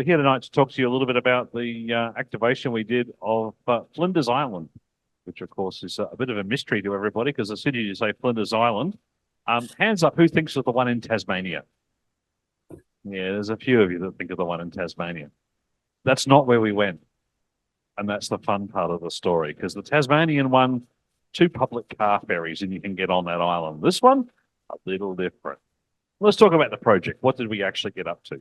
we're here tonight to talk to you a little bit about the activation we did of Flinders Island, which of course is a bit of a mystery to everybody because as soon as you say Flinders Island, hands up, who thinks of the one in Tasmania? Yeah, there's a few of you that think of the one in Tasmania. That's not where we went. And that's the fun part of the story because the Tasmanian one, 2 public car ferries and you can get on that island. This one, a little different. Let's talk about the project. What did we actually get up to?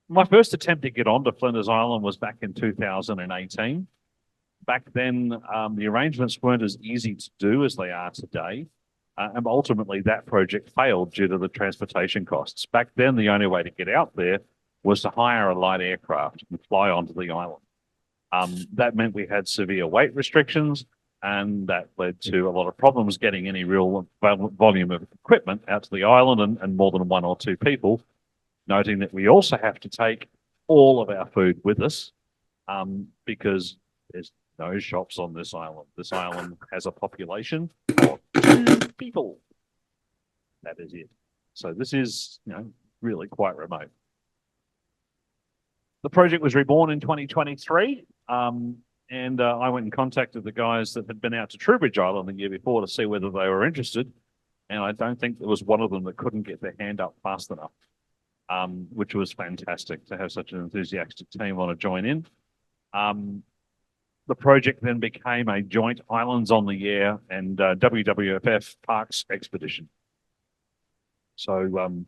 My first attempt to get onto Flinders Island was back in 2018. Back then, the arrangements weren't as easy to do as they are today. And ultimately, that project failed due to the transportation costs. Back then, the only way to get out there was to hire a light aircraft and fly onto the island. That meant we had severe weight restrictions, and that led to a lot of problems getting any real volume of equipment out to the island and more than 1 or 2 people, noting that we also have to take all of our food with us because there's no shops on this island. This island has a population of 2 people. That is it. So this is, really quite remote. The project was reborn in 2023, and I went and contacted the guys that had been out to Trowbridge Island the year before to see whether they were interested, and I don't think there was one of them that couldn't get their hand up fast enough, which was fantastic to have such an enthusiastic team want to join in. The project then became a joint Islands on the Air and WWFF Parks expedition. So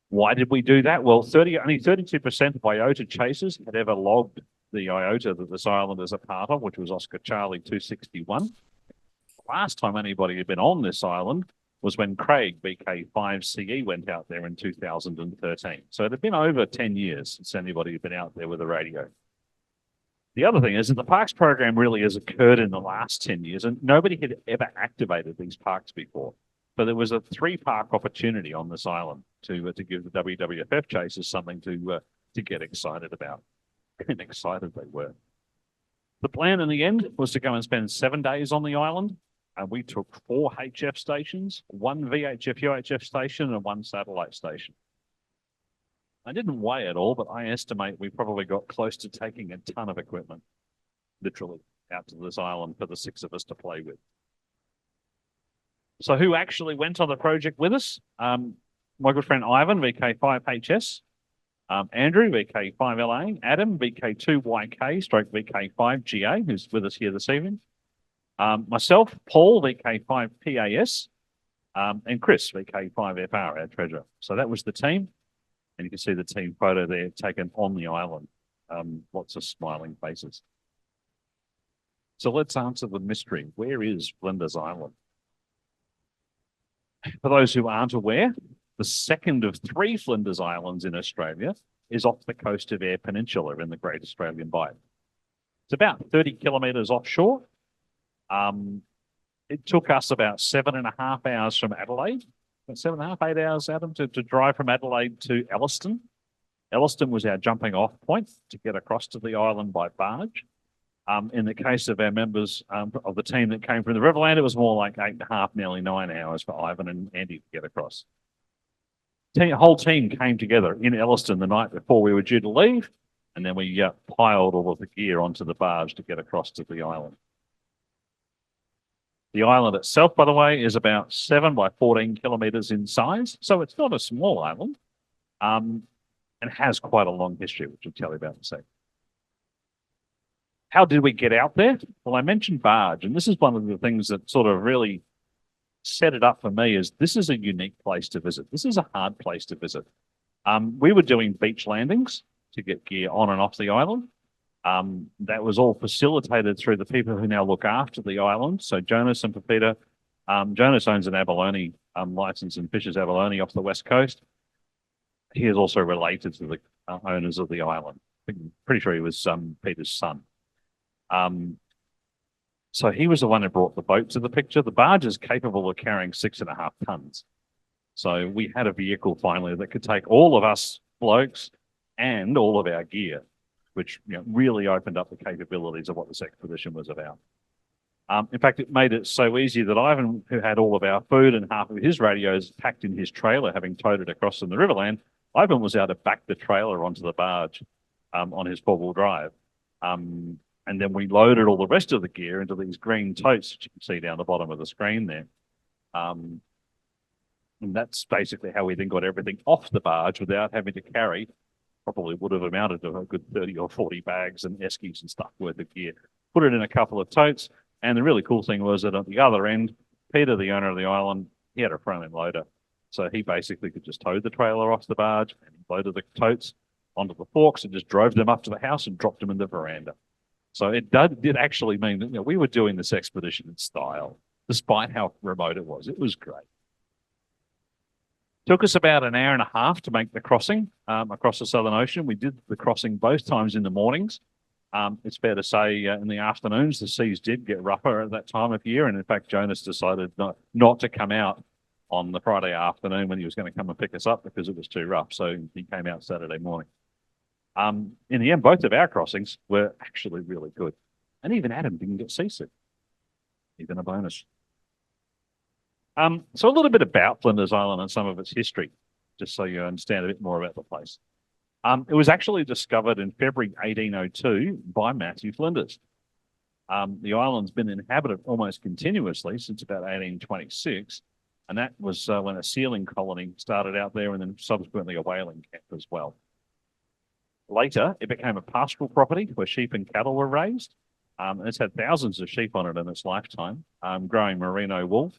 why did we do that? Well, only 32% of IOTA chasers had ever logged the IOTA that this island is a part of, which was Oscar Charlie 261. Last time anybody had been on this island was when Craig, BK5CE, went out there in 2013. So it had been over 10 years since anybody had been out there with a radio. The other thing is that the parks program really has occurred in the last 10 years, and nobody had ever activated these parks before. But there was a 3-park opportunity on this island to give the WWFF chasers something to get excited about. And excited they were. The plan in the end was to go and spend 7 days on the island, and we took 4 HF stations, 1 VHF UHF station, and 1 satellite station. I didn't weigh it all, but I estimate we probably got close to taking a ton of equipment, literally, out to this island for the 6 of us to play with. So who actually went on the project with us? My good friend Ivan, VK5HS, Andrew, VK5LA, Adam, VK2YK, stroke VK5GA, who's with us here this evening, myself, Paul, VK5PAS, and Chris, VK5FR, our treasurer. So that was the team. And you can see the team photo there taken on the island. Lots of smiling faces. So let's answer the mystery. Where is Flinders Island? For those who aren't aware, the second of 3 Flinders Islands in Australia is off the coast of Eyre Peninsula in the Great Australian Bight. It's about 30 kilometres offshore. It took us about 7.5 hours from Adelaide. 7.5, 8 hours, Adam, to drive from Adelaide to Elliston. Elliston was our jumping off point to get across to the island by barge. In the case of our members of the team that came from the Riverland, it was more like 8.5, nearly 9 hours for Ivan and Andy to get across. The whole team came together in Elliston the night before we were due to leave, and then we piled all of the gear onto the barge to get across to the island. The island itself, by the way, is about 7 by 14 kilometres in size, so it's not a small island, and has quite a long history, which I'll tell you about in a second. How did we get out there? Well, I mentioned barge, and this is one of the things that sort of really set it up for me is this is a unique place to visit. This is a hard place to visit. We were doing beach landings to get gear on and off the island. That was all facilitated through the people who now look after the island. So Jonas and Pepita, Jonas owns an abalone license and fishes abalone off the west coast. He is also related to the owners of the island. I'm pretty sure he was Peter's son. So he was the one who brought the boat to the picture. The barge is capable of carrying 6.5 tons. So we had a vehicle finally that could take all of us blokes and all of our gear, which really opened up the capabilities of what this expedition was about. In fact, it made it so easy that Ivan, who had all of our food and half of his radios packed in his trailer, having towed it across from the Riverland, Ivan was able to back the trailer onto the barge on his four-wheel drive. And then we loaded all the rest of the gear into these green totes that you can see down the bottom of the screen there. And that's basically how we then got everything off the barge without having to carry, probably would have amounted to a good 30 or 40 bags and eskies and stuff worth of gear. Put it in a couple of totes. And the really cool thing was that at the other end, Peter, the owner of the island, he had a front-end loader. So he basically could just tow the trailer off the barge and he loaded the totes onto the forks and just drove them up to the house and dropped them in the veranda. So it did actually mean that, you know, we were doing this expedition in style, despite how remote it was. It was great. Took us about an hour and a half to make the crossing across the Southern Ocean. We did the crossing both times in the mornings. It's fair to say in the afternoons, the seas did get rougher at that time of year. And in fact, Jonas decided not to come out on the Friday afternoon when he was going to come and pick us up because it was too rough. So he came out Saturday morning. In the end, both of our crossings were actually really good. And even Adam didn't get seasick. Even a bonus. So a little bit about Flinders Island and some of its history, just so you understand a bit more about the place. It was actually discovered in February 1802 by Matthew Flinders. The island's been inhabited almost continuously since about 1826, and that was when a sealing colony started out there and then subsequently a whaling camp as well. Later, it became a pastoral property where sheep and cattle were raised. And it's had thousands of sheep on it in its lifetime, growing merino wool.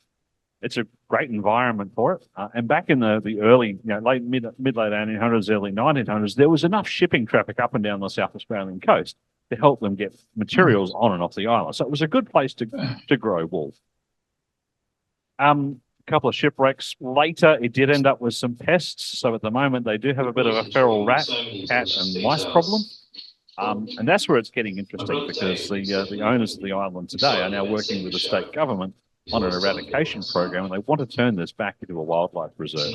It's a great environment for it. And back in the early, late 1800s, early 1900s, there was enough shipping traffic up and down the South Australian coast to help them get materials on and off the island. So it was a good place to grow wool. A couple of shipwrecks later, it did end up with some pests. So at the moment, they do have a bit of a feral rat, cat, and mice problem. And that's where it's getting interesting because the owners of the island today are now working with the state government on an eradication program, and they want to turn this back into a wildlife reserve.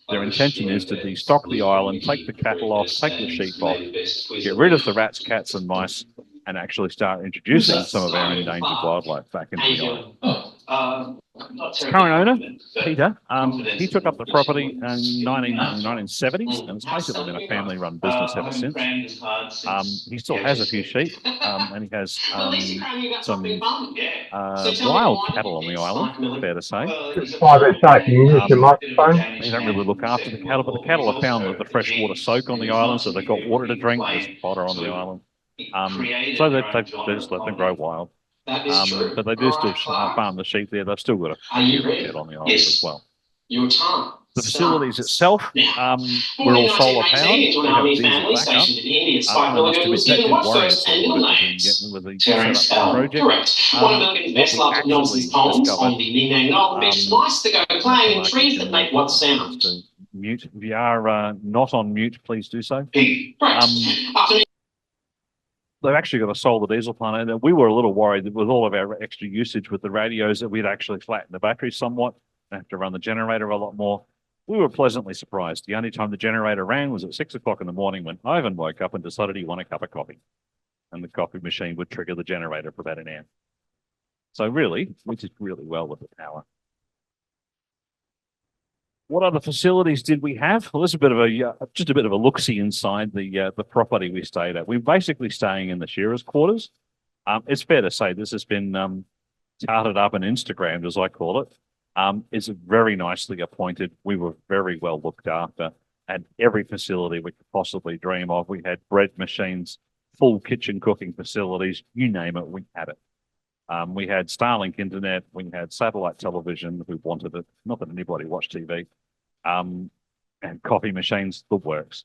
Their intention is to destock the island, take the cattle off, take the sheep off, get rid of the rats, cats, and mice, and actually start introducing some of our endangered wildlife back into the island. Its current owner, Peter, he took up the property in the 1970s, and it's basically been a family-run business ever since. He still has a few sheep, and he has some wild cattle on the island, fair to say. Can you use your microphone? They don't really look after the cattle, but the cattle have found that the freshwater soak on the island, so they've got water to drink. There's fodder on the island. So they just let them grow wild. But they do still farm the sheep there. They've still got a few on the island as well. The facilities itself, we're all solar powered. We have diesel backup. I must admit, that did worry us a little bit with the setup of the project. What we actually discovered, mute. If you are not on mute, please do so. They've actually got a solar diesel plant, and we were a little worried that with all of our extra usage with the radios that we'd actually flatten the battery somewhat and have to run the generator a lot more. We were pleasantly surprised. The only time the generator rang was at 6 o'clock in the morning when Ivan woke up and decided he wanted a cup of coffee. And the coffee machine would trigger the generator for about an hour. So really, we did really well with the power. What other facilities did we have? Well, there's a bit of just a bit of a look-see inside the property we stayed at. We're basically staying in the shearers' quarters. It's fair to say this has been touted up and Instagrammed, as I call it. It's very nicely appointed. We were very well looked after at every facility we could possibly dream of. We had bread machines, full kitchen cooking facilities, you name it, we had it. We had Starlink internet, we had satellite television, who wanted it, not that anybody watched TV, and coffee machines, the works.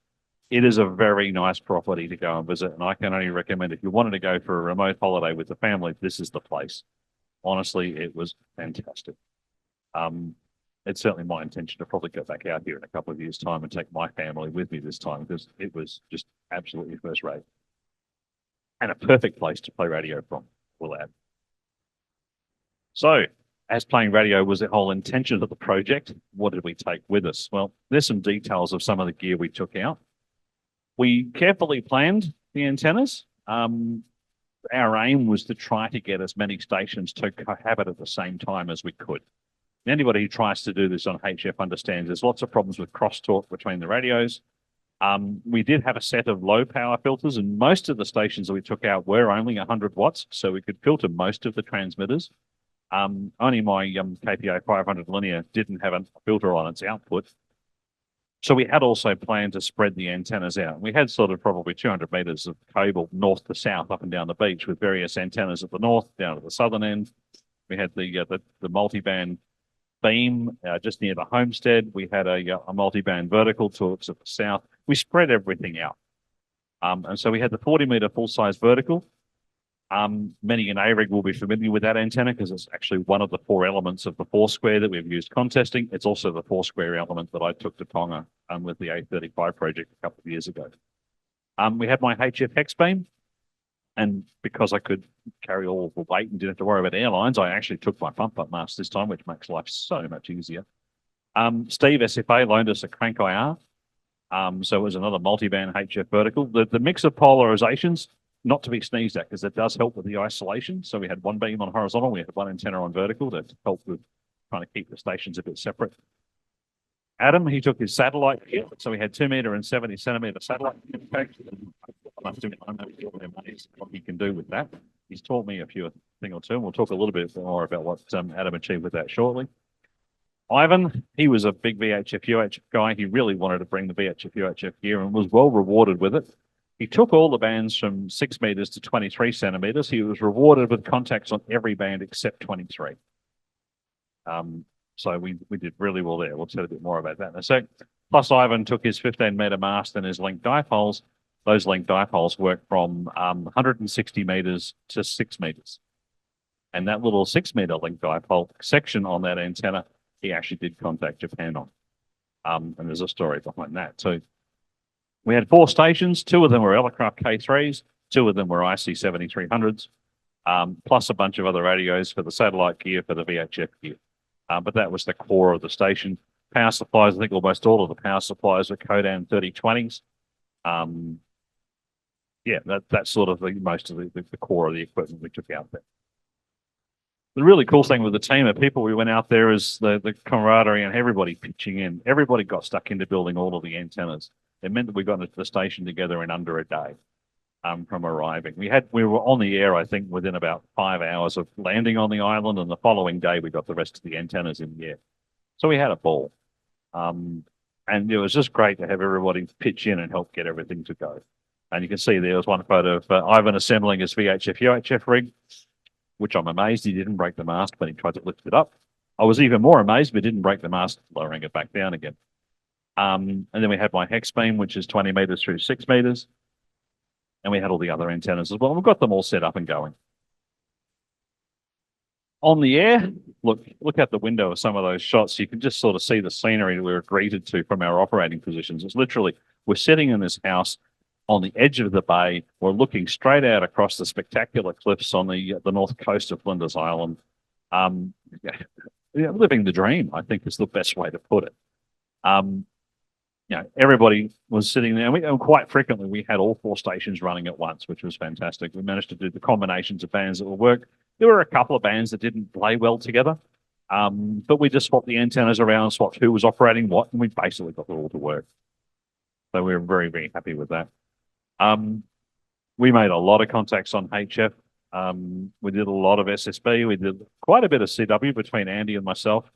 It is a very nice property to go and visit, and I can only recommend if you wanted to go for a remote holiday with the family, this is the place. Honestly, it was fantastic. It's certainly my intention to probably go back out here in a couple of years' time and take my family with me this time because it was just absolutely first rate. And a perfect place to play radio from, we'll add. So, as playing radio was the whole intention of the project, what did we take with us? Well, there's some details of some of the gear we took out. We carefully planned the antennas. Our aim was to try to get as many stations to cohabit at the same time as we could. Anybody who tries to do this on HF understands there's lots of problems with crosstalk between the radios. We did have a set of low power filters, and most of the stations that we took out were only 100 watts, so we could filter most of the transmitters. Only my KPO 500 linear didn't have a filter on its output. So we had also planned to spread the antennas out. We had sort of probably 200 meters of cable north to south up and down the beach with various antennas at the north, down at the southern end. We had the multi-band beam just near the homestead. We had a multi-band vertical towards the south. We spread everything out. And so we had the 40-meter full-size vertical. Many in ARIG will be familiar with that antenna because it's actually one of the 4 elements of the 4 square that we've used contesting. It's also the 4 square element that I took to Tonga with the A35 project a couple of years ago. We had my HF hex beam, and because I could carry all of the weight and didn't have to worry about airlines, I actually took my pump up mast this time, which makes life so much easier. Steve SFA loaned us a crank IR. So it was another multi-band HF vertical. The mix of polarizations, not to be sneezed at because it does help with the isolation. So we had one beam on horizontal, we had one antenna on vertical to help with trying to keep the stations a bit separate. Adam, he took his satellite gear, so we had 2 meter and 70 centimeter satellite impact. I'm amazed what he can do with that. He's taught me a thing or two, and we'll talk a little bit more about what Adam achieved with that shortly. Ivan, he was a big VHF UHF guy. He really wanted to bring the VHF UHF gear and was well rewarded with it. He took all the bands from 6 meters to 23 centimeters. He was rewarded with contacts on every band except 23. So we did really well there. We'll tell a bit more about that in a sec. Plus, Ivan took his 15-meter mast and his linked dipoles. Those linked dipoles work from 160 meters to 6 meters. And that little 6-meter linked dipole section on that antenna, he actually did contact Japan on. And there's a story behind that. So we had 4 stations. 2 of them were Elecraft K3s. 2 of them were IC 7300s, plus a bunch of other radios for the satellite gear, for the VHF gear. But that was the core of the station. Power supplies, I think almost all of the power supplies were Codan 3020s. Yeah, that's sort of most of the core of the equipment we took out there. The really cool thing with the team of people we went out there is the camaraderie and everybody pitching in. Everybody got stuck into building all of the antennas. It meant that we got into the station together in under a day from arriving. We were on the air, I think, within about 5 hours of landing on the island, and the following day we got the rest of the antennas in the air. So we had a ball. And it was just great to have everybody pitch in and help get everything to go. And you can see there was one photo of Ivan assembling his VHF UHF rig, which I'm amazed he didn't break the mast when he tried to lift it up. I was even more amazed but didn't break the mast, lowering it back down again. And then we had my hex beam, which is 20 meters through 6 meters. And we had all the other antennas as well. We've got them all set up and going. On the air, look out the window of some of those shots. You can just sort of see the scenery that we were greeted to from our operating positions. It's literally, we're sitting in this house on the edge of the bay. We're looking straight out across the spectacular cliffs on the north coast of Flinders Island. Living the dream, I think, is the best way to put it. Everybody was sitting there, and quite frequently we had all 4 stations running at once, which was fantastic. We managed to do the combinations of bands that would work. There were a couple of bands that didn't play well together, but we just swapped the antennas around, swapped who was operating what, and we basically got it all to work. So we were very, very happy with that. We made a lot of contacts on HF. We did a lot of SSB. We did quite a bit of CW between Andy and myself.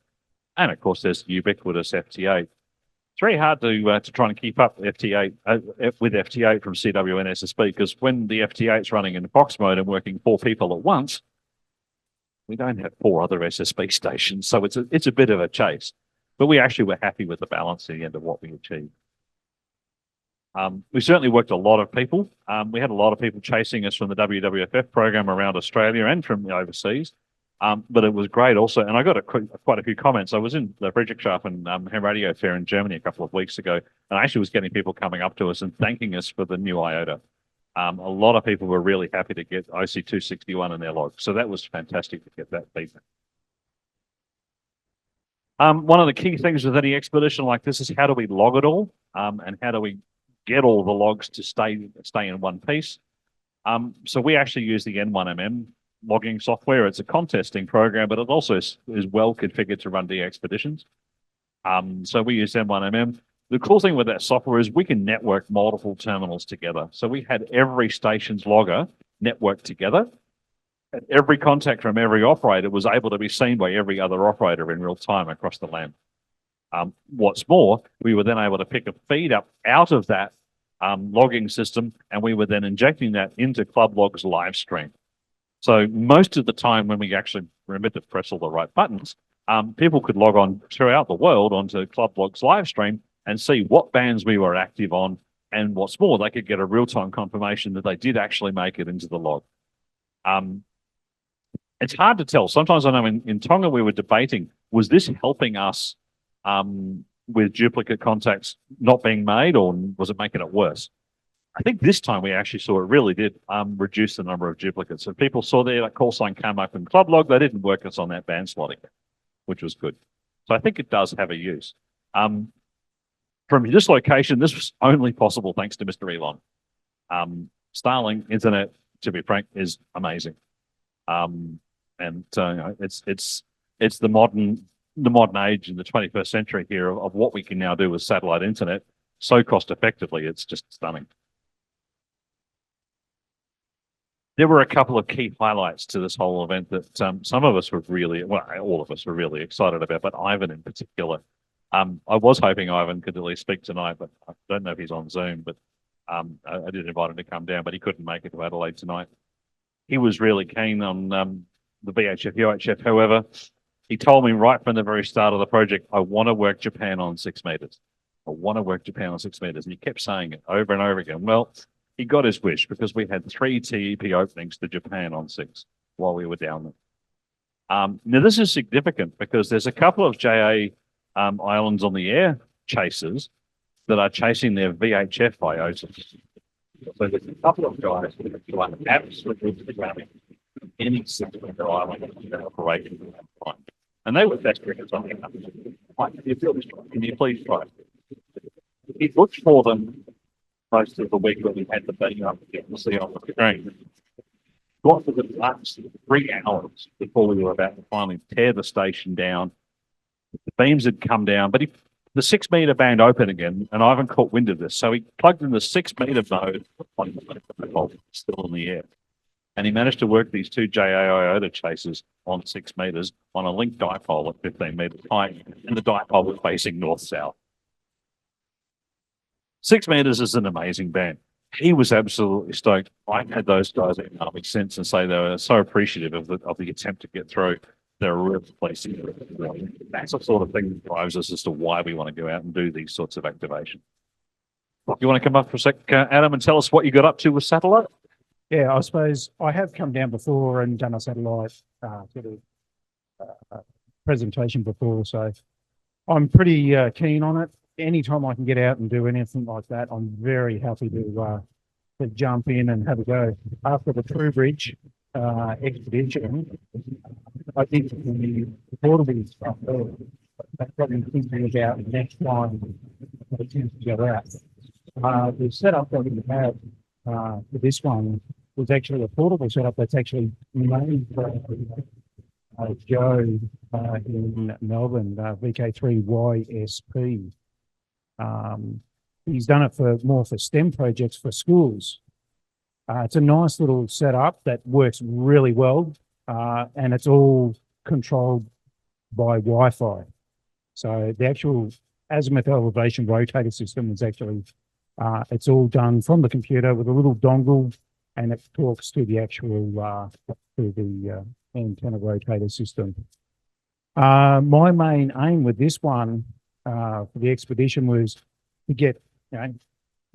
And of course, there's ubiquitous FT8. It's very hard to try and keep up with FT8 from CW and SSB, because when the FT8 is running in box mode and working 4 people at once, we don't have 4 other SSB stations. So it's a bit of a chase. But we actually were happy with the balance at the end of what we achieved. We certainly worked a lot of people. We had a lot of people chasing us from the WWFF program around Australia and from overseas. But it was great also. And I got quite a few comments. I was in the Friedrichshafen ham radio fair in Germany a couple of weeks ago, and I actually was getting people coming up to us and thanking us for the new IOTA. A lot of people were really happy to get OC-261 in their log. So that was fantastic to get that feedback. One of the key things with any expedition like this is how do we log it all, and how do we get all the logs to stay in one piece. So we actually use the N1MM logging software. It's a contesting program, but it also is well configured to run DXpeditions. So we use N1MM. the cool thing with that software is we can network multiple terminals together. So we had every station's logger networked together. And every contact from every operator was able to be seen by every other operator in real time across the land. What's more, we were then able to pick a feed up out of that logging system, and we were then injecting that into ClubLog's live stream. So most of the time when we actually remember to press all the right buttons, people could log on throughout the world onto ClubLog's live stream and see what bands we were active on. And what's more, they could get a real-time confirmation that they did actually make it into the log. It's hard to tell. Sometimes I know in Tonga we were debating, was this helping us with duplicate contacts not being made, or was it making it worse? I think this time we actually saw it really did reduce the number of duplicates. So people saw that call sign came up in ClubLog, they didn't work us on that band slotting, which was good. So I think it does have a use. From this location, this was only possible thanks to Mr. Elon. Starlink internet, to be frank, is amazing. It's the modern age in the 21st century here of what we can now do with satellite internet so cost effectively. It's just stunning. There were a couple of key highlights to this whole event that some of us were really, well, all of us were really excited about, but Ivan in particular. I was hoping Ivan could at least speak tonight, but I don't know if he's on Zoom, but I did invite him to come down, but he couldn't make it to Adelaide tonight. He was really keen on the VHF, UHF. However, he told me right from the very start of the project, I want to work Japan on 6 meters. I want to work Japan on 6 meters. And he kept saying it over and over again. Well, he got his wish because we had 3 TEP openings to Japan on 6 while we were down there. Now, this is significant because there's a couple of JA islands on the air chasers that are chasing their VHF IOTAs. So there's a couple of guys that are absolutely ramming any 6-meter island in operation at that time. And they were testing it on can you feel this? Can you please try? He looked for them most of the week when we had the beam up to see on the screen. Got to the last 3 hours before we were about to finally tear the station down. The beams had come down, but the 6 meter band opened again, and Ivan caught wind of this. So he plugged in the 6 meter node on the still in the air. And he managed to work these 2 JA IOTA chasers on 6 meters on a linked dipole at 15 meters high, and the dipole was facing north-south. 6 meters is an amazing band. He was absolutely stoked. I had those guys email me since and say they were so appreciative of the attempt to get through. They're really pleased. That's the sort of thing that drives us as to why we want to go out and do these sorts of activation. You want to come up for a sec, Adam, and tell us what you got up to with satellite? Yeah, I suppose I have come down before and done a satellite sort of presentation before, so I'm pretty keen on it. Anytime I can get out and do anything like that, I'm very happy to jump in and have a go. After the True Bridge expedition, I think the portable stuff, that's probably thinking about next time I attempt to go out. The setup that we have for this one was actually a portable setup that's actually made for Joe in Melbourne, VK3YSP. He's done it more for STEM projects for schools. It's a nice little setup that works really well, and it's all controlled by Wi-Fi. So the actual azimuth elevation rotator system is actually, it's all done from the computer with a little dongle, and it talks to the actual, to the antenna rotator system. My main aim with this one for the expedition was to get a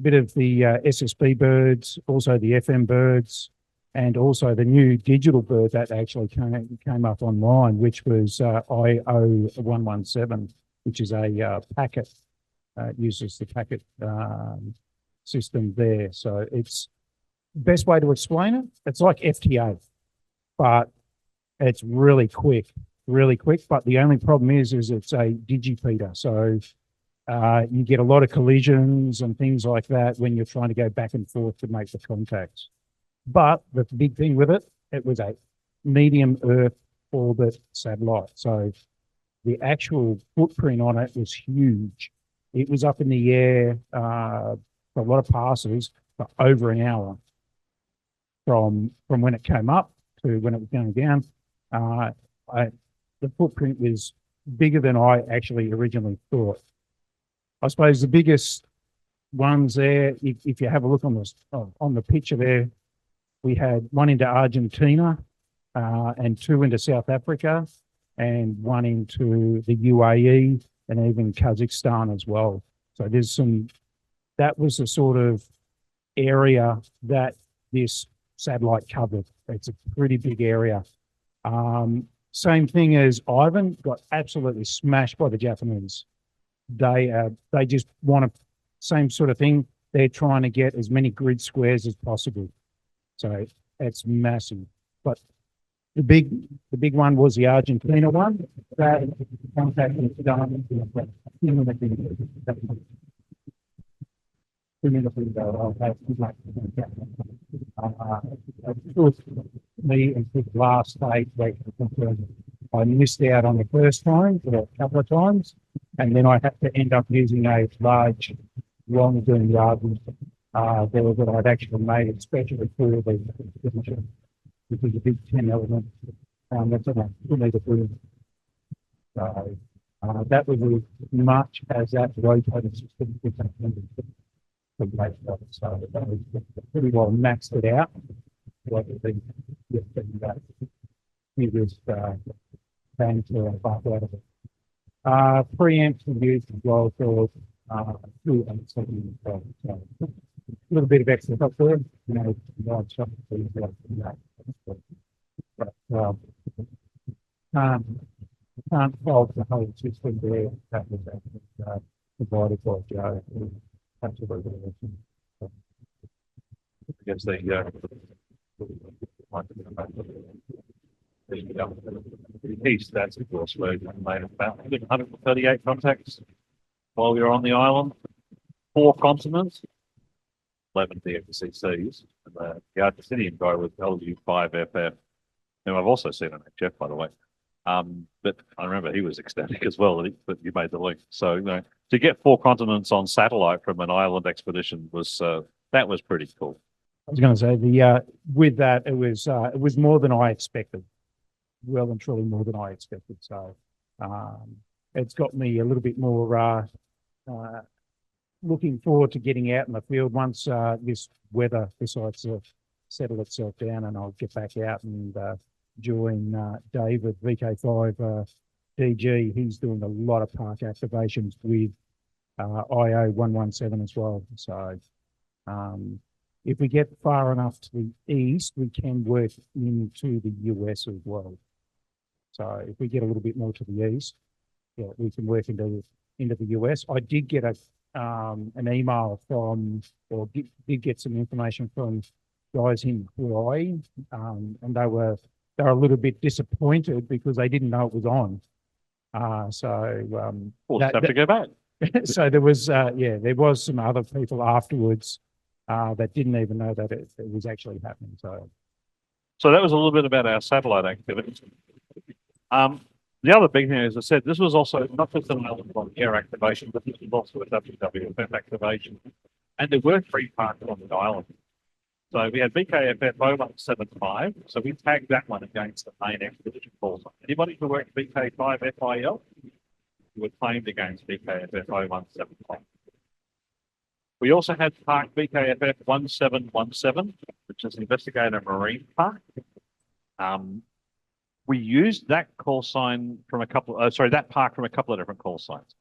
bit of the SSB birds, also the FM birds, and also the new digital bird that actually came up online, which was IO117, which is a packet, uses the packet system there. So it's best way to explain it. It's like FTA, but it's really quick. But the only problem is it's a digifeeder. So you get a lot of collisions and things like that when you're trying to go back and forth to make the contacts. But the big thing with it, it was a medium Earth orbit satellite. So the actual footprint on it was huge. it was up in the air for a lot of passes for over an hour from when it came up to when it was going down. The footprint was bigger than I actually originally thought. I suppose the biggest ones there, if you have a look on the picture there, we had one into Argentina and two into South Africa and one into the UAE and even Kazakhstan as well. So that was the sort of area that this satellite covered. It's a pretty big area. Same thing as Ivan, got absolutely smashed by the Japanese. They just want to, same sort of thing. They're trying to get as many grid squares as possible. So it's massive. But the big one was the Argentina one. That contact was done. Me and the last stage, I missed out on the first time for a couple of times, and then I had to end up using a large long-term yard there that I'd actually made especially for the exhibition, which is a big 10 element. That's what I need to do. So that was as much as that rotating system could take. So that was pretty well maxed it out. It was bang to a buck out of it. Preamps were used as well for 2 and 7. So a little bit of extra stuff there, large stuff. But can't fault the whole system there. That was provided by Joe. Absolutely. I guess the east, that's of course where we made about 138 contacts while we were on the island. 4 continents, 11 DXCCs, and the Argentinian guy was WWFF, whom I've also seen on Jeff, by the way. But I remember he was ecstatic as well, but you made the link. So, to get 4 continents on satellite from an island expedition was that was pretty cool. I was going to say with that it was more than I expected, well and truly more than I expected. So it's got me a little bit more looking forward to getting out in the field once this weather decides to settle itself down, and I'll get back out and join David VK5 DG. He's doing a lot of park activations with IO117 as well. So if we get far enough to the east, we can work into the US as well. So if we get a little bit more to the east, yeah, we can work into the US. I did get an email from, or did get some information from guys in Hawaii, and they were a little bit disappointed because they didn't know it was on. We'll have to go back. So there was there was some other people afterwards that didn't even know that it was actually happening. So that was a little bit about our satellite activities. The other big thing, as I said, this was also not just an island on air activation, but this was also a WWFF activation. And there were 3 parts on the island. So we had BKFF 0175. So we tagged that one against the main expedition call sign. Anybody who worked BK5 FIL, you were claimed against BKFF 0175. We also had Park BKFF 1717, which is Investigator Marine Park. We used that call sign from that park from a couple of different call signs.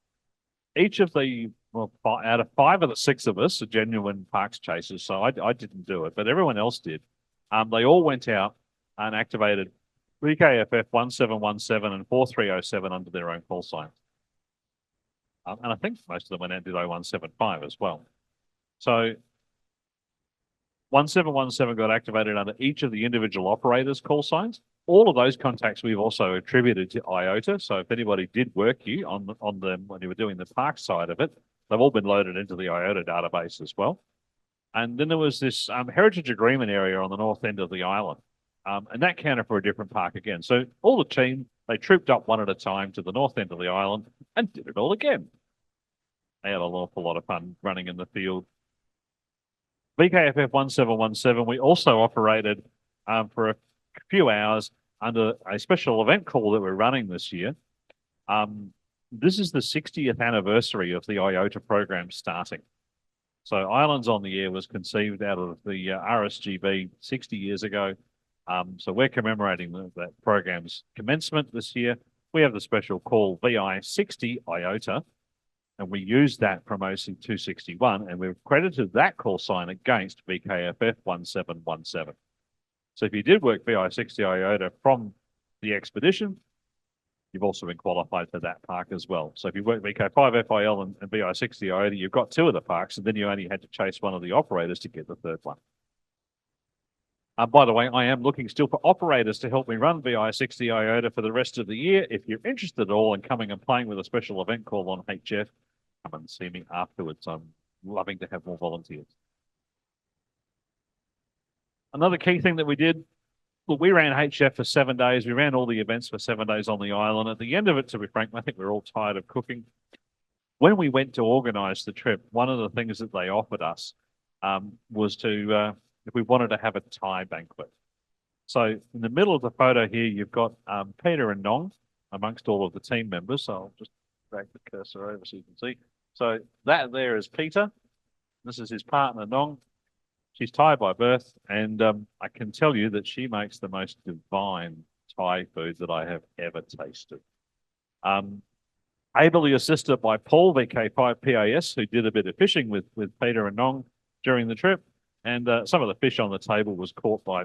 Each of the, out of 5 of the 6 of us are genuine parks chasers, so I didn't do it, but everyone else did. They all went out and activated BKFF 1717 and 4307 under their own call signs. And I think most of them went out and did 0175 as well. So 1717 got activated under each of the individual operators' call signs. All of those contacts we've also attributed to IOTA. So if anybody did work you on them when you were doing the park side of it, they've all been loaded into the IOTA database as well. And then there was this heritage agreement area on the north end of the island. And that counted for a different park again. So all the team, they trooped up one at a time to the north end of the island and did it all again. They had an awful lot of fun running in the field. VKFF 1717, we also operated for a few hours under a special event call that we're running this year. This is the 60th anniversary of the IOTA program starting. So Islands on the Air was conceived out of the RSGB 60 years ago. So we're commemorating that program's commencement this year. We have the special call VI60 IOTA, and we used that from OC-261, and we've credited that call sign against VKFF 1717. So if you did work VI60 IOTA from the expedition, you've also been qualified for that park as well. So if you work VK5FIL and VI60 IOTA, you've got two of the parks, and then you only had to chase one of the operators to get the third one. By the way, I am looking still for operators to help me run VI60 IOTA for the rest of the year. If you're interested at all in coming and playing with a special event call on HF, come and see me afterwards. I'm loving to have more volunteers. Another key thing that we did, look, we ran HF for 7 days. We ran all the events for 7 days on the island. At the end of it, to be frank, I think we're all tired of cooking. When we went to organize the trip, one of the things that they offered us was to, if we wanted to have a Thai banquet. So in the middle of the photo here, you've got Peter and Nong amongst all of the team members. So I'll just drag the cursor over so you can see. So that there is Peter. This is his partner, Nong. She's Thai by birth, and I can tell you that she makes the most divine Thai food that I have ever tasted. Ably assisted by Paul, VK5PAS, who did a bit of fishing with Peter and Nong during the trip, and some of the fish on the table was caught by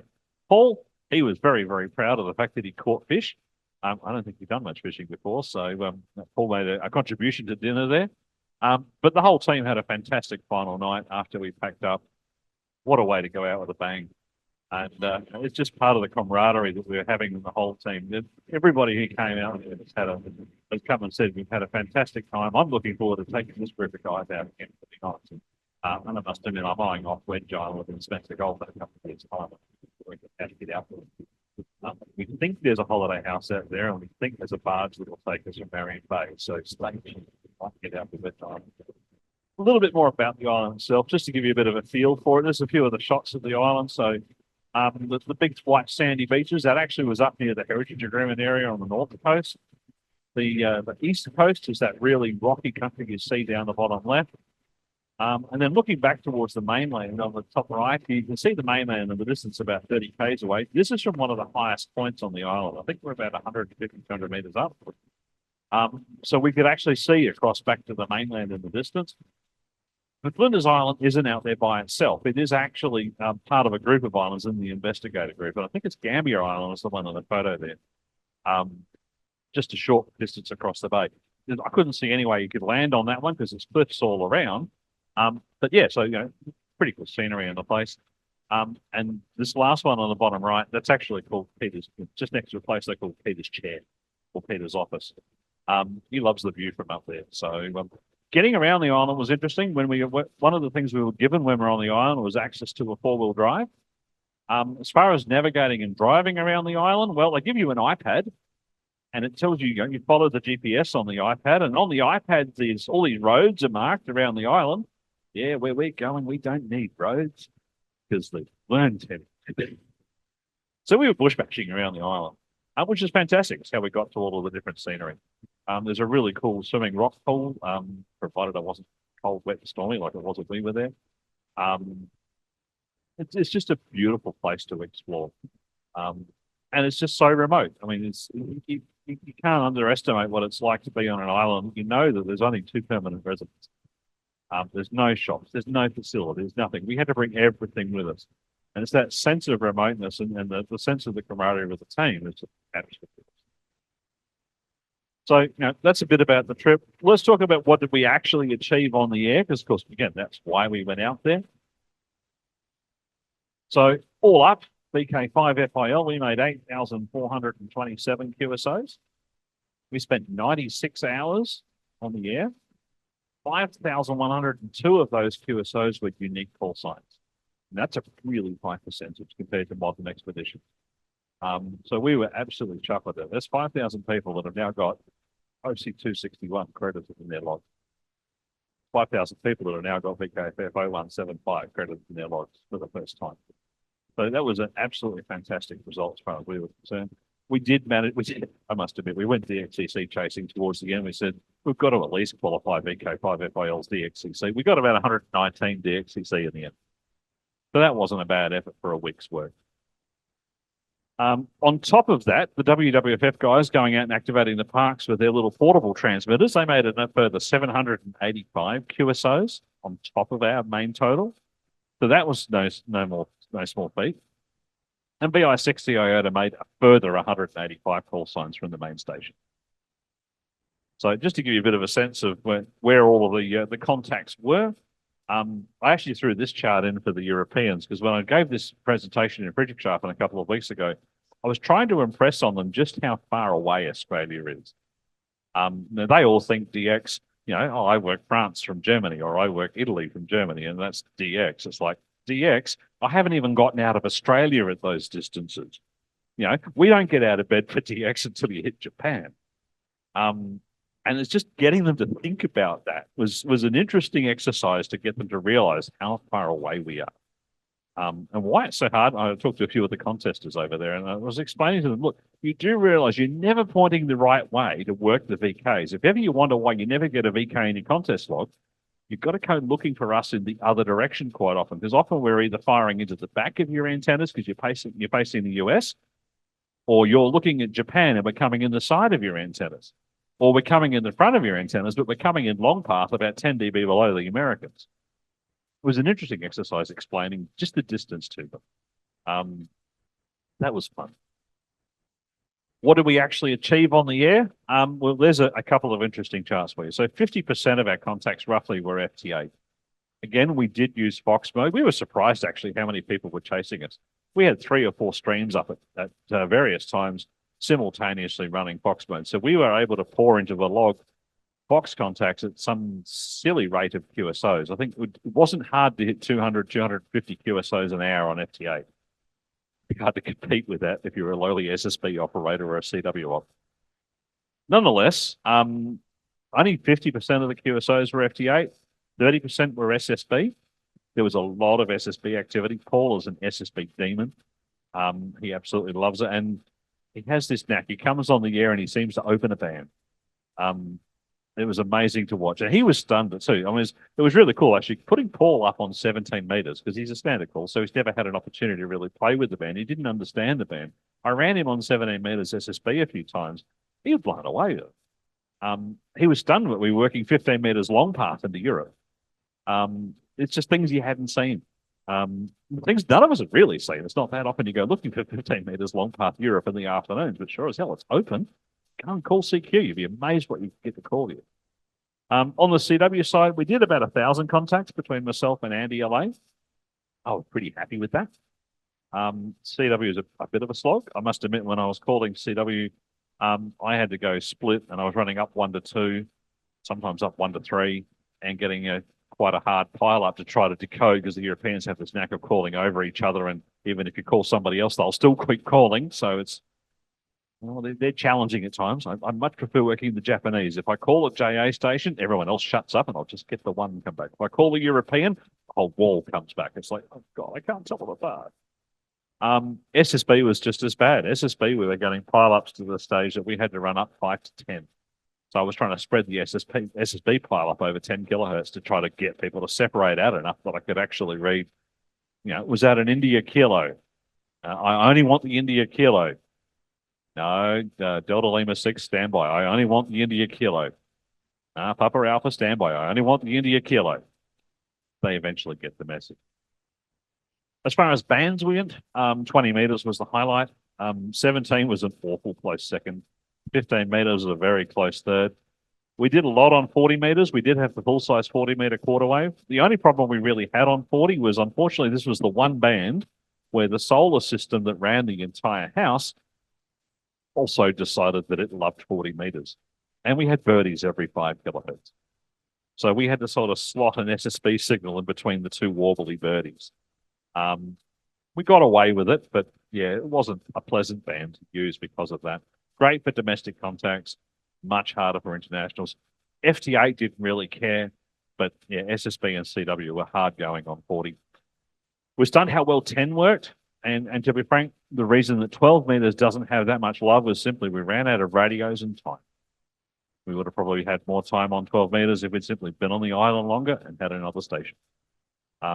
Paul. He was very, very proud of the fact that he caught fish. I don't think he'd done much fishing before, so Paul made a contribution to dinner there. But the whole team had a fantastic final night after we packed up. What a way to go out with a bang. And it's just part of the camaraderie that we're having with the whole team. Everybody who came out has come and said, we've had a fantastic time. I'm looking forward to taking this group of guys out again for the night. And I must admit, I'm eyeing off Wedge Island and Spencer Golf in a couple of years' time. We can get out there. We think there's a holiday house out there, and we think there's a barge that will take us from Marion Bay. So stay tuned. I can get out with Wedge Island. A little bit more about the island itself, just to give you a bit of a feel for it. There's a few of the shots of the island. So the big white sandy beaches, that actually was up near the Heritage Agreement area on the north coast. The east coast is that really rocky country you see down the bottom left. And then looking back towards the mainland on the top right, you can see the mainland in the distance about 30 k's away. This is from one of the highest points on the island. I think we're about 150, 200 meters up. So we could actually see across back to the mainland in the distance. But Flinders Island isn't out there by itself. It is actually part of a group of islands in the investigator group. And I think it's Gambier Island is the one in the photo there. Just a short distance across the bay. I couldn't see any way you could land on that one because it's cliffs all around. But yeah, so, pretty cool scenery in the place. And this last one on the bottom right, that's actually called Peter's, just next to a place they call Peter's Chair or Peter's Office. He loves the view from up there. So getting around the island was interesting. One of the things we were given when we were on the island was access to a four-wheel drive. As far as navigating and driving around the island, well, they give you an iPad, and it tells you, you follow the GPS on the iPad, and on the iPad, there's all these roads are marked around the island. Yeah, where we're going, we don't need roads because they've learned how. So we were bushbashing around the island, which is fantastic. It's how we got to all of the different scenery. There's a really cool swimming rock pool, provided I wasn't cold, wet, and stormy like it was when we were there. It's just a beautiful place to explore. And it's just so remote. I mean, you can't underestimate what it's like to be on an island. You know that there's only 2 permanent residents. There's no shops, there's no facilities, nothing. We had to bring everything with us. And it's that sense of remoteness and the sense of the camaraderie with the team is absolutely. So, that's a bit about the trip. Let's talk about what did we actually achieve on the air, because, of course, again, that's why we went out there. So, all up, VK5FIL, we made 8,427 QSOs. We spent 96 hours on the air. 5,102 of those QSOs were unique call signs. And that's a really high percentage compared to modern expeditions. So we were absolutely chuffed with it. There's 5,000 people that have now got OC-261 credited in their log. 5,000 people that have now got VKFF 0175 credited in their logs for the first time. So that was an absolutely fantastic result as far as we were concerned. We did manage, I must admit, we went DXCC chasing towards the end. We said, we've got to at least qualify VK5 FIL's DXCC. We got about 119 DXCC in the end. So that wasn't a bad effort for a week's work. On top of that, the WWFF guys going out and activating the parks with their little portable transmitters, they made a further 785 QSOs on top of our main total. So that was no small feat. And BI60 IOTA made a further 185 call signs from the main station. So just to give you a bit of a sense of where all of the contacts were, I actually threw this chart in for the Europeans because when I gave this presentation in Friedrichshafen a couple of weeks ago, I was trying to impress on them just how far away Australia is. Now they all think DX, oh, I work France from Germany or I work Italy from Germany, and that's DX. It's like, DX, I haven't even gotten out of Australia at those distances. We don't get out of bed for DX until you hit Japan. And it's just getting them to think about that was an interesting exercise to get them to realize how far away we are. And why it's so hard. I talked to a few of the contesters over there and I was explaining to them, look, you do realize you're never pointing the right way to work the VKs. If ever you wonder why you never get a VK in your contest log, you've got to go looking for us in the other direction quite often, because often we're either firing into the back of your antennas because you're facing the US, or you're looking at Japan and we're coming in the side of your antennas, or we're coming in the front of your antennas, but we're coming in long path about 10 dB below the Americans. It was an interesting exercise explaining just the distance to them. That was fun. What did we actually achieve on the air? Well, there's a couple of interesting charts for you. So 50% of our contacts roughly were FT8. Again, we did use Fox mode. We were surprised actually how many people were chasing us. We had 3 or 4 streams up at various times simultaneously running Fox mode. So we were able to pour into the log Fox contacts at some silly rate of QSOs. I think it wasn't hard to hit 200, 250 QSOs an hour on FT8. It's hard to compete with that if you're a lowly SSB operator or a CW op. Nonetheless, only 50% of the QSOs were FT8, 30% were SSB. There was a lot of SSB activity. Paul is an SSB demon. He absolutely loves it. And he has this knack. He comes on the air and he seems to open a band. It was amazing to watch. And he was stunned too. I mean, it was really cool actually putting Paul up on 17 meters because he's a standard call. So he's never had an opportunity to really play with the band. He didn't understand the band. I ran him on 17 meters SSB a few times. He was blown away with it. He was stunned that we were working 15 meters long path into Europe. It's just things you hadn't seen. Things none of us have really seen. It's not that often you go looking for 15 meters long path Europe in the afternoons, but sure as hell, it's open. Go and call CQ. You'd be amazed what you get to call you. On the CW side, we did about 1,000 contacts between myself and Andy LA. I was pretty happy with that. CW is a bit of a slog. I must admit, when I was calling CW, I had to go split and I was running up 1 to 2, sometimes up 1 to 3, and getting quite a hard pile up to try to decode because the Europeans have this knack of calling over each other. And even if you call somebody else, they'll still keep calling. So it's, well, they're challenging at times. I much prefer working the Japanese. If I call a JA station, everyone else shuts up and I'll just get the one and come back. If I call a European, the whole wall comes back. It's like, oh God, I can't tell them apart. SSB was just as bad. SSB, we were getting pile-ups to the stage that we had to run up 5 to 10. So I was trying to spread the SSB pile-up over 10 kilohertz to try to get people to separate out enough that I could actually read, was that an India kilo? I only want the India kilo. No, Delta Lima 6, standby. I only want the India kilo. Papa Alpha, standby. I only want the India kilo. They eventually get the message. As far as bands went, 20 meters was the highlight. 17 was an awful close second. 15 meters was a very close third. We did a lot on 40 meters. We did have the full-size 40-meter quarter wave. The only problem we really had on 40 was, unfortunately, this was the one band where the solar system that ran the entire house also decided that it loved 40 meters. And we had birdies every 5 kilohertz. So we had to sort of slot an SSB signal in between the 2 warbly birdies. We got away with it, but yeah, it wasn't a pleasant band to use because of that. Great for domestic contacts, much harder for internationals. FT8 didn't really care. But yeah, SSB and CW were hard going on 40. We're stunned how well 10 worked. And to be frank, the reason that 12 meters doesn't have that much love was simply we ran out of radios and time. We would have probably had more time on 12 meters if we'd simply been on the island longer and had another station.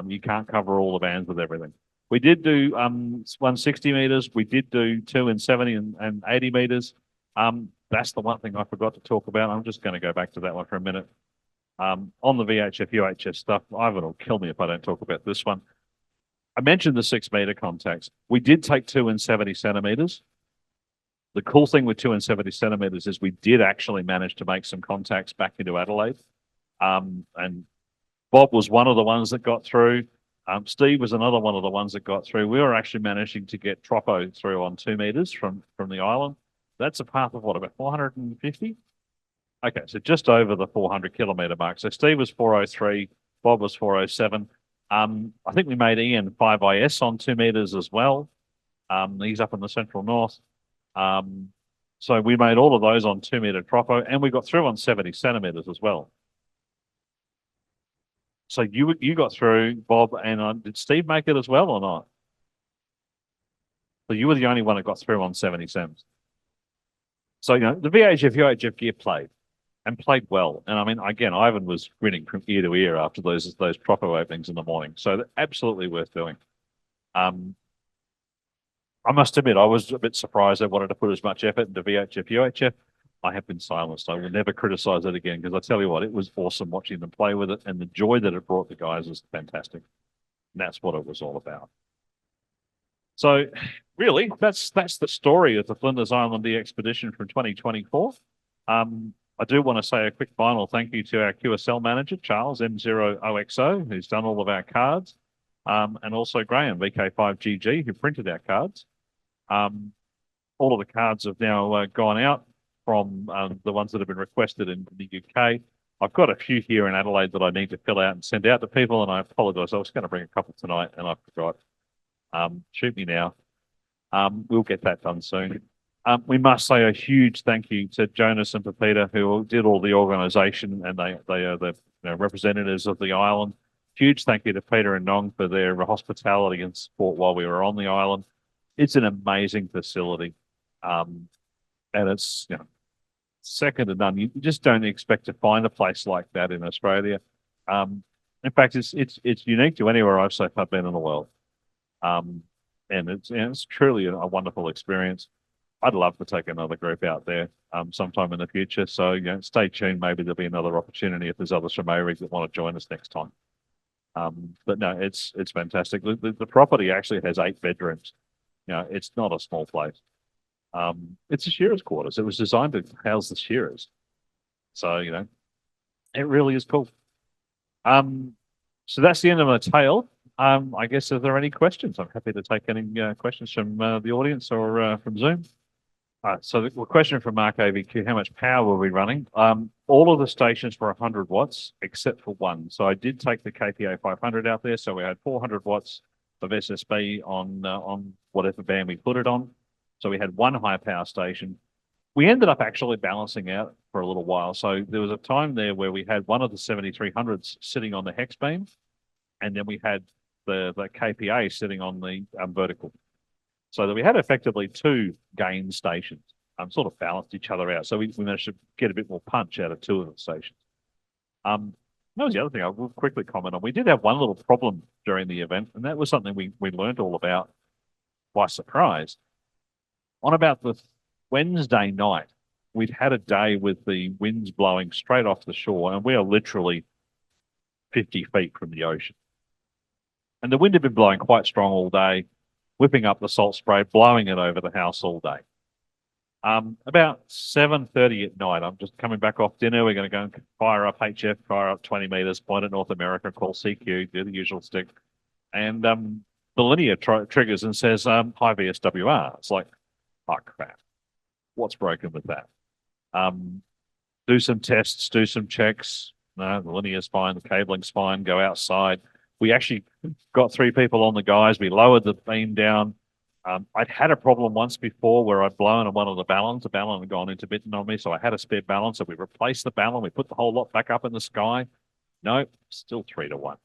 You can't cover all the bands with everything. We did do 160 meters. We did do 2 and 70 and 80 meters. That's the one thing I forgot to talk about. I'm just going to go back to that one for a minute. On the VHF, UHF stuff, Ivan will kill me if I don't talk about this one. I mentioned the 6 meter contacts. We did take 2 and 70 centimeters. The cool thing with 2 and 70 centimeters is we did actually manage to make some contacts back into Adelaide. And Bob was one of the ones that got through. Steve was another one of the ones that got through. We were actually managing to get Troppo through on 2 meters from the island. That's a path of what, about 450? Okay, so just over the 400 kilometer mark. So Steve was 403, Bob was 407. I think we made Ian 5IS on 2 meters as well. He's up in the central north. So we made all of those on 2 meter Troppo, and we got through on 70 centimeters as well. So you got through, Bob, and did Steve make it as well or not? So you were the only one that got through on 70 cents. So, you know, the VHF, UHF gear played well. And I mean, again, Ivan was grinning from ear to ear after those Troppo openings in the morning. So absolutely worth doing. I must admit, I was a bit surprised they wanted to put as much effort into VHF, UHF. I have been silenced. I will never criticize it again because I tell you what, it was awesome watching them play with it, and the joy that it brought the guys was fantastic. And that's what it was all about. So really, that's the story of the Flinders Island DXpedition from 2024. I do want to say a quick final thank you to our QSL manager, Charles M0OXO, who's done all of our cards, and also Graham, VK5GG, who printed our cards. All of the cards have now gone out from the ones that have been requested in the UK. I've got a few here in Adelaide that I need to fill out and send out to people, and I apologise. I was going to bring a couple tonight, and I forgot. Shoot me now. We'll get that done soon. We must say a huge thank you to Jonas and Pepita, who did all the organisation, and they are the representatives of the island. Huge thank you to Peter and Nong for their hospitality and support while we were on the island. It's an amazing facility, and it's second to none. You just don't expect to find a place like that in Australia. In fact, it's unique to anywhere I've so far been in the world, and it's truly a wonderful experience. I'd love to take another group out there sometime in the future. So stay tuned. Maybe there'll be another opportunity if there's others from ARIG that want to join us next time. But no, it's fantastic. The property actually has 8 bedrooms. It's not a small place. It's a shearer's quarters. It was designed to house the shearers. So, it really is cool. So that's the end of my tale. I guess, are there any questions? I'm happy to take any questions from the audience or from Zoom. So the question from Mark AVQ, how much power were we running? All of the stations were 100 watts except for one. So I did take the KPA 500 out there. So we had 400 watts of SSB on whatever band we put it on. So we had one high power station. We ended up actually balancing out for a little while. So there was a time there where we had one of the 7300s sitting on the hex beam, and then we had the KPA sitting on the vertical. So that we had effectively 2 gain stations, sort of balanced each other out. So we managed to get a bit more punch out of 2 of the stations. That was the other thing I will quickly comment on. We did have one little problem during the event, and that was something we learned all about by surprise. On about the Wednesday night, we'd had a day with the winds blowing straight off the shore, and we are literally 50 feet from the ocean. And the wind had been blowing quite strong all day, whipping up the salt spray, blowing it over the house all day. About 7:30 at night, I'm just coming back off dinner. We're going to go and fire up HF, fire up 20 meters, point at North America, call CQ, do the usual stick. And the linear triggers and says, hi VSWR. It's like, oh crap, what's broken with that? Do some tests, do some checks. No, the linear's fine, the cabling's fine, go outside. We actually got 3 people on the guys. We lowered the beam down. I'd had a problem once before where I'd blown on one of the ballons. The ballon had gone intermittent on me, so I had a spare balance. So we replaced the ballon. We put the whole lot back up in the sky. No, still 3-1.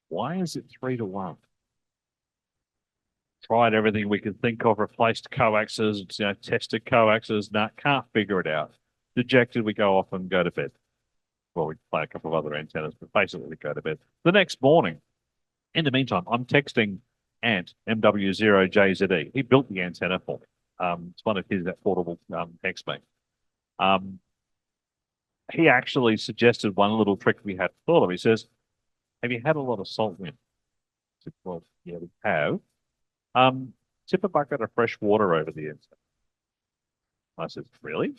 Why is it 3-1? Tried everything we could think of, replaced coaxes, tested coaxes. Nah, can't figure it out. Dejected, we go off and go to bed. Well, we play a couple of other antennas, but basically we go to bed. The next morning, in the meantime, I'm texting Ant, MW0JZE. He built the antenna for me. It's one of his that portable text me. He actually suggested one little trick we had thought of. He says, have you had a lot of salt wind? I said, well, yeah, we have. Tip a bucket of fresh water over the antenna. I said, really?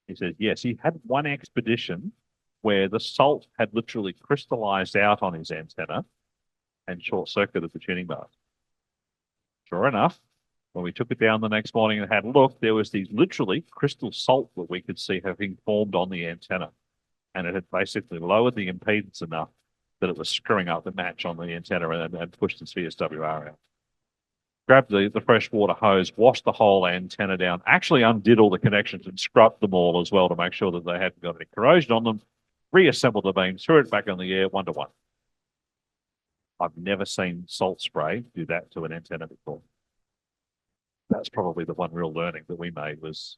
He said, yes. He had one expedition where the salt had literally crystallized out on his antenna and short-circuited the tuning bars. Sure enough, when we took it down the next morning and had a look, there was these literally crystal salt that we could see having formed on the antenna. And it had basically lowered the impedance enough that it was screwing up the match on the antenna and pushed the CSWR out. Grabbed the freshwater hose, washed the whole antenna down, actually undid all the connections and scrubbed them all as well to make sure that they hadn't got any corrosion on them, reassembled the beam, threw it back on the air 1-to-1. I've never seen salt spray do that to an antenna before. That's probably the one real learning that we made was,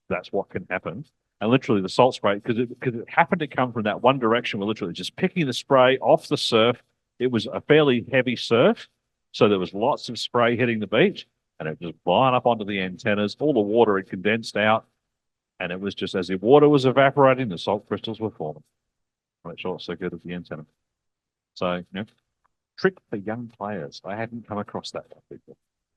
that's what can happen. And literally the salt spray, because it happened to come from that one direction, we're literally just picking the spray off the surf. It was a fairly heavy surf, so there was lots of spray hitting the beach, and it was blowing up onto the antennas. All the water had condensed out, and it was just as the water was evaporating, the salt crystals were forming. And it short-circuited the antenna. So, trick for young players. I hadn't come across that one before.